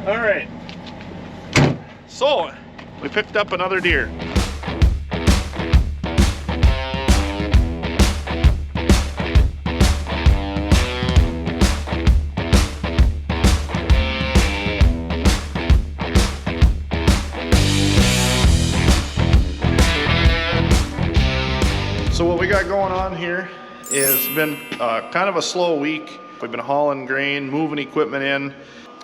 All right, so we picked up another deer. So what we got going on here is been kind of a slow week. We've been hauling grain, moving equipment in.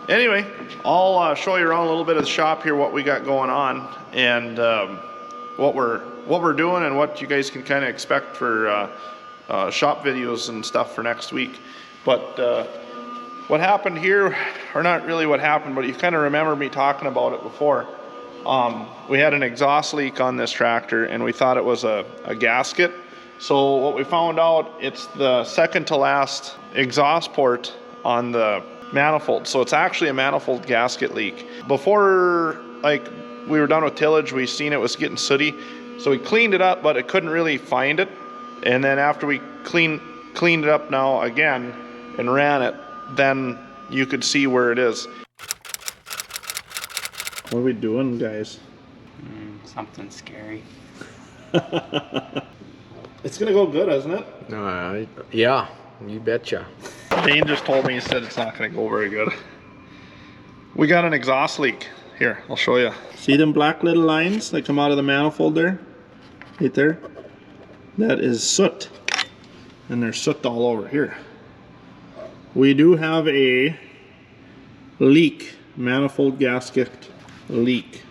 Anyway, I'll show you around a little bit of the shop here, what we got going on, and what we're doing, and what you guys can kind of expect for shop videos and stuff for next week. But what happened here, or not really what happened, but you kind of remember me talking about it before. We had an exhaust leak on this tractor, and we thought it was a gasket. So what we found out, it's the second to last exhaust port on the manifold. So it's actually a manifold gasket leak. Before, like, we were done with tillage, we seen it was getting sooty, so we cleaned it up, but it couldn't really find it. And then after we cleaned it up now again and ran it, then you could see where it is. What are we doing, guys? Something scary. It's gonna go good, isn't it? Yeah, you betcha. Dane just told me, he said it's not gonna go very good. We got an exhaust leak. Here, I'll show you. See them black little lines that come out of the manifold there? Right there? That is soot. And there's soot all over here. We do have a leak, manifold gasket leak.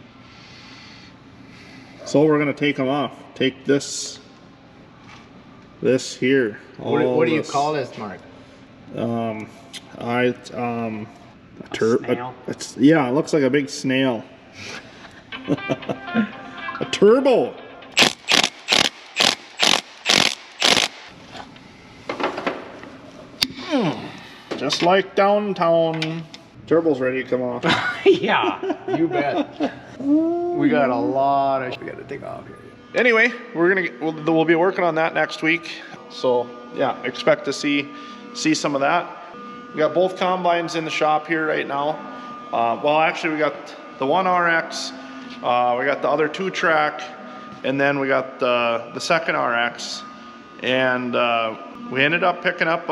So we're gonna take them off. Take this here. What do you call this, Mark? A snail? Yeah, it looks like a big snail. A turbo. Just like downtown. Turbo's ready to come off. Yeah, you bet. We got a lot of we got to take off here. Anyway, we'll be working on that next week. So yeah, expect to see some of that. We got both combines in the shop here right now. Well, actually, we got the one RX, we got the other 2-track, and then we got the second RX, and we ended up picking up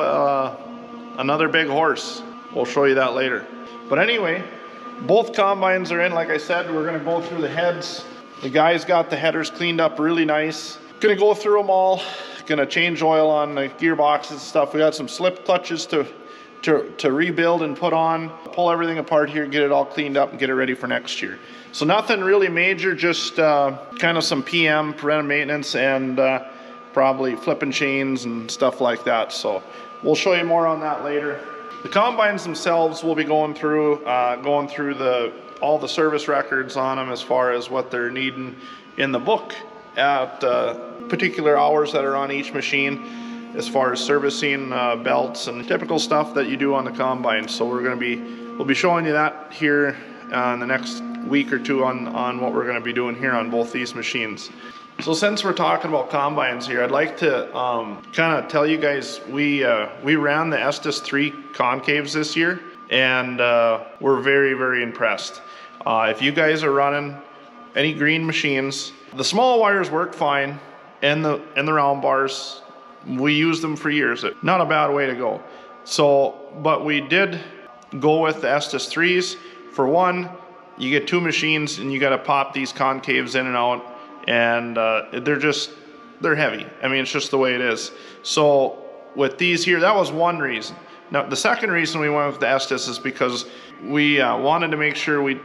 another big horse. We'll show you that later. But anyway, both combines are in. Like I said, we're gonna go through the heads. The guys got the headers cleaned up really nice. Gonna go through them all. Gonna change oil on the gearboxes and stuff. We got some slip clutches to rebuild and put on. Pull everything apart here, get it all cleaned up, and get it ready for next year. So nothing really major, just kind of some PM, preventive maintenance, and probably flipping chains and stuff like that. So we'll show you more on that later. The combines themselves, we'll be going through all the service records on them as far as what they're needing in the book at particular hours that are on each machine, as far as servicing belts and typical stuff that you do on the combine. So we'll be showing you that here in the next week or two on what we're going to be doing here on both these machines. So since we're talking about combines here, I'd like to kind of tell you guys, we ran the Estes 3 concaves this year, and we're very, very impressed. If you guys are running any green machines, the small wires work fine, and the round bars, we used them for years. Not a bad way to go. So, but we did go with the Estes 3s. For one, you get 2 machines and you got to pop these concaves in and out, and they're heavy. I mean, it's just the way it is. So with these here, that was one reason. Now, the second reason we went with the Estes is because we wanted to make sure we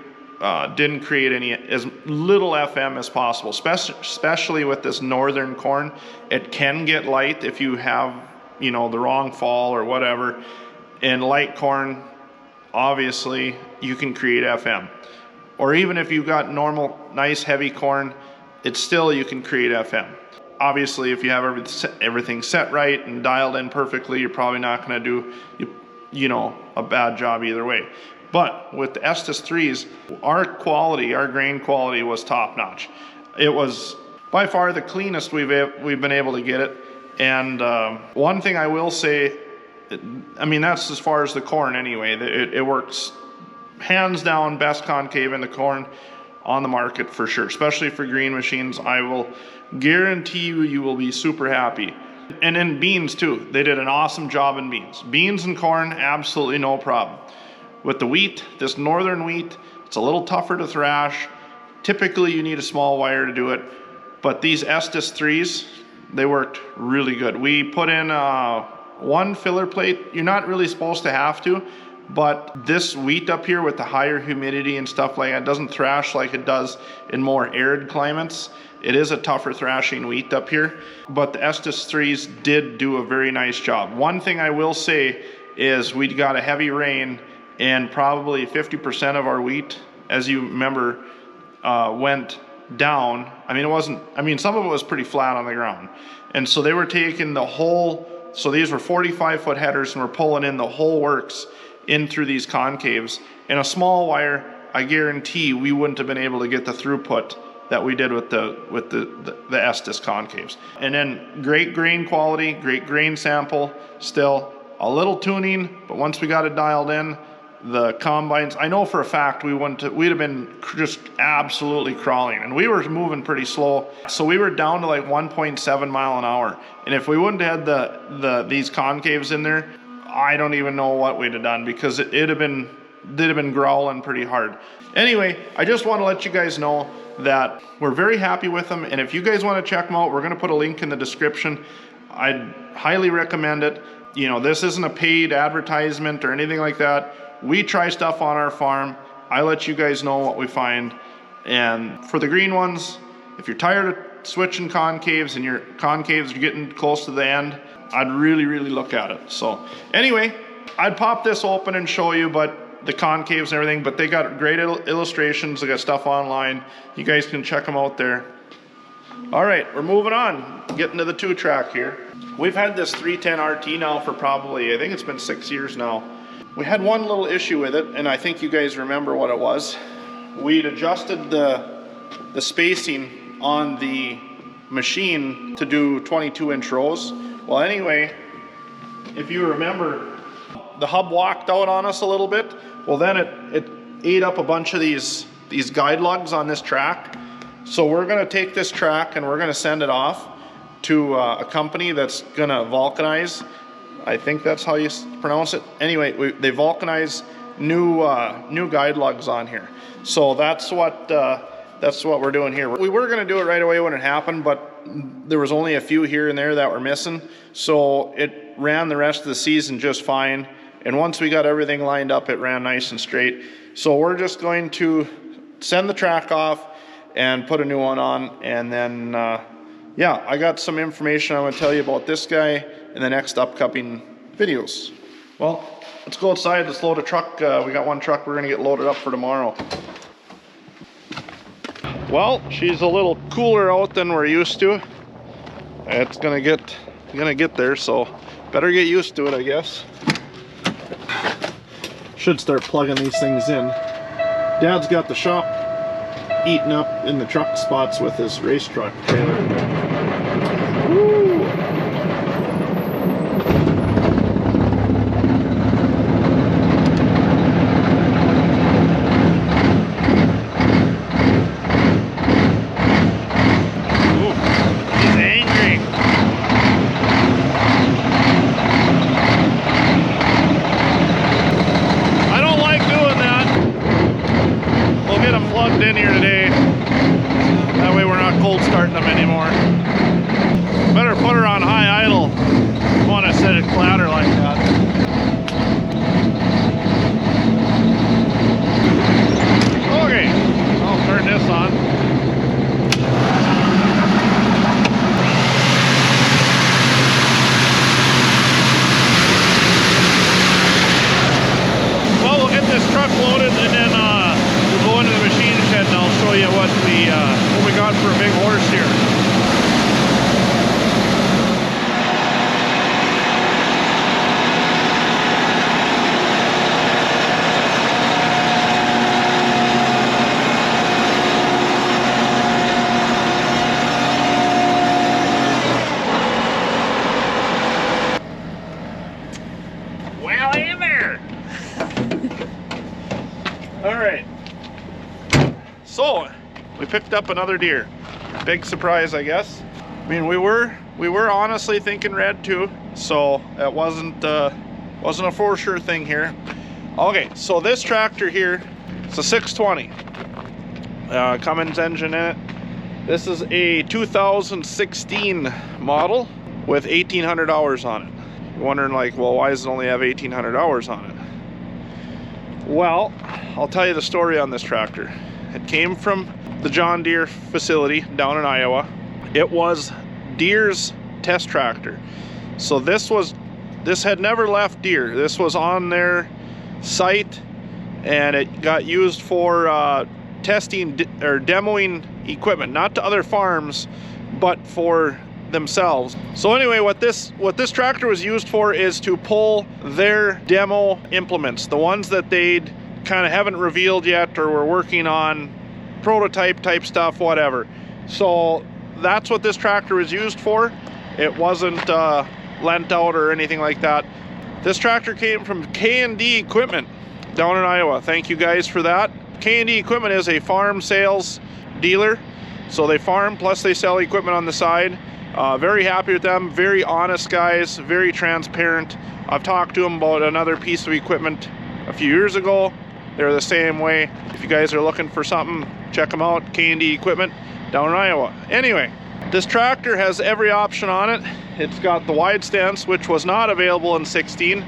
didn't create as little FM as possible, especially with this northern corn. It can get light if you have, the wrong fall or whatever. In light corn, obviously, you can create FM. Or even if you've got normal, nice, heavy corn, you can create FM. Obviously, if you have everything set right and dialed in perfectly, you're probably not going to do, a bad job either way. But with the Estes 3s, our grain quality was top notch. It was by far the cleanest we've been able to get it. And one thing I will say, I mean, that's as far as the corn anyway. It works hands down best concave in the corn on the market for sure, especially for green machines. I will guarantee you, you will be super happy. And in beans too, they did an awesome job in beans. Beans and corn, absolutely no problem. With the wheat, this northern wheat, it's a little tougher to thrash. Typically you need a small wire to do it, but these Estes 3s, they worked really good. We put in one filler plate. You're not really supposed to have to, but this wheat up here with the higher humidity and stuff like that doesn't thrash like it does in more arid climates. It is a tougher thrashing wheat up here, but the Estes 3s did do a very nice job. One thing I will say is we got a heavy rain and probably 50% of our wheat, as you remember, went down. I mean, some of it was pretty flat on the ground. And so they were taking the whole, so these were 45-foot headers and we're pulling in the whole works in through these concaves. In a small wire, I guarantee we wouldn't have been able to get the throughput that we did with the Estes concaves. And then great grain quality, great grain sample, still a little tuning, but once we got it dialed in, the combines, I know for a fact we'd have been just absolutely crawling, and we were moving pretty slow. So we were down to like 1.7 mile an hour. And if we wouldn't have had these concaves in there, I don't even know what we'd have done, because they'd have been growling pretty hard. Anyway, I just want to let you guys know that we're very happy with them. And if you guys want to check them out, we're going to put a link in the description. I'd highly recommend it. You know, this isn't a paid advertisement or anything like that. We try stuff on our farm. I let you guys know what we find. And for the green ones, if you're tired of switching concaves and your concaves are getting close to the end, I'd really, really look at it. So anyway, I'd pop this open and show you, but the concaves and everything, but they got great illustrations. They got stuff online. You guys can check them out there. All right, we're moving on, getting to the 2-track here. We've had this 310 RT now for probably, I think it's been 6 years now. We had one little issue with it, and I think you guys remember what it was. We'd adjusted the spacing on the machine to do 22-inch rows. Well, anyway, if you remember, the hub walked out on us a little bit. Well, then it ate up a bunch of these guide lugs on this track. So we're gonna take this track and we're gonna send it off to a company that's gonna vulcanize. I think that's how you pronounce it. Anyway, they vulcanize new guide lugs on here. So that's what we're doing here. We were gonna do it right away when it happened, but there was only a few here and there that were missing. So it ran the rest of the season just fine. And once we got everything lined up, it ran nice and straight. So we're just going to send the track off and put a new one on. And then, yeah, I got some information I'm gonna tell you about this guy in the next upcoming videos. Well, let's go outside, let's load a truck. We got one truck we're gonna get loaded up for tomorrow. Well, she's a little cooler out than we're used to. It's gonna get there, so better get used to it, I guess. Should start plugging these things in. Dad's got the shop eaten up in the truck spots with his race truck trailer. Woo! In here today. That way we're not cold starting them anymore. All right. So we picked up another deer. Big surprise, I guess. I mean, we were honestly thinking red too, so it wasn't a for sure thing here. Okay, so this tractor here, it's a 620. Cummins engine in it. This is a 2016 model with 1,800 hours on it. You're wondering like, well, why does it only have 1,800 hours on it? Well, I'll tell you the story on this tractor. It came from the John Deere facility down in Iowa. It was Deere's test tractor. So this had never left Deere. This was on their site, and it got used for testing or demoing equipment, not to other farms, but for themselves. So anyway, what this tractor was used for is to pull their demo implements, the ones that they'd kind of haven't revealed yet or were working on, prototype type stuff, whatever. So that's what this tractor was used for. It wasn't lent out or anything like that. This tractor came from K&D Equipment down in Iowa. Thank you guys for that. K&D Equipment is a farm sales dealer, so they farm plus they sell equipment on the side. Very happy with them, very honest guys, very transparent. I've talked to them about another piece of equipment a few years ago. They're the same way. If you guys are looking for something, check them out, K&D Equipment down in Iowa. Anyway, this tractor has every option on it. It's got the wide stance, which was not available in 16.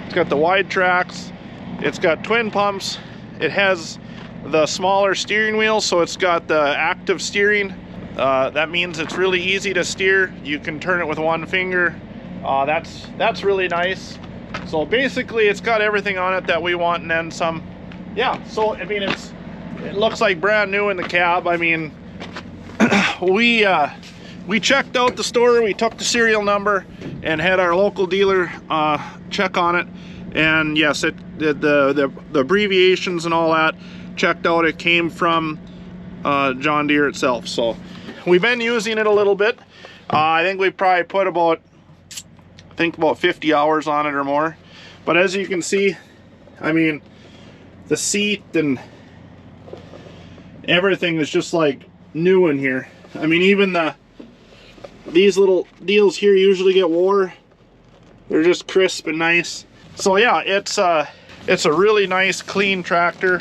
It's got the wide tracks. It's got twin pumps. It has the smaller steering wheel, so it's got the active steering. That means it's really easy to steer. You can turn it with one finger. That's really nice. So basically, it's got everything on it that we want and then some. Yeah, so I mean, it looks like brand new in the cab. I mean, we checked out the store, we took the serial number and had our local dealer check on it, and yes, the abbreviations and all that checked out. It came from John Deere itself. So we've been using it a little bit. I think we probably put about 50 hours on it or more. But as you can see, I mean, the seat and everything is just like new in here. I mean, even these little deals here usually get wore. They're just crisp and nice. So yeah, it's a really nice, clean tractor.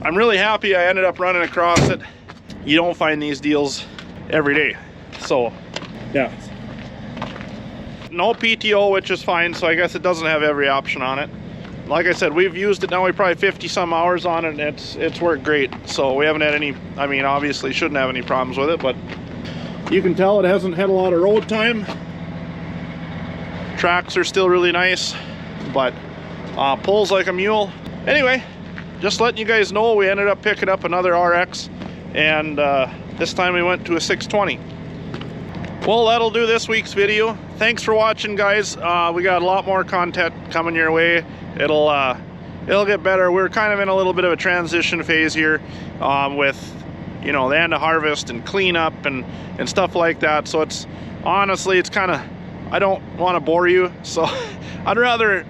I'm really happy I ended up running across it. You don't find these deals every day. So yeah, no PTO, which is fine. So I guess it doesn't have every option on it. Like I said, we've used it now. We probably 50 some hours on it, and it's worked great. So we haven't had any, I mean, obviously shouldn't have any problems with it, but you can tell it hasn't had a lot of road time. Tracks are still really nice, but pulls like a mule. Anyway, just letting you guys know, we ended up picking up another RX, and this time we went to a 620. Well, that'll do this week's video. Thanks for watching, guys. We got a lot more content coming your way. It'll get better. We're kind of in a little bit of a transition phase here with, you know, the end of harvest and cleanup and stuff like that. So it's honestly, it's kind of, I don't want to bore you, so I'd rather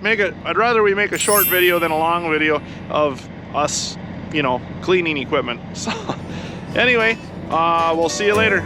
we make a short video than a long video of us, you know, cleaning equipment. So anyway, we'll see you later.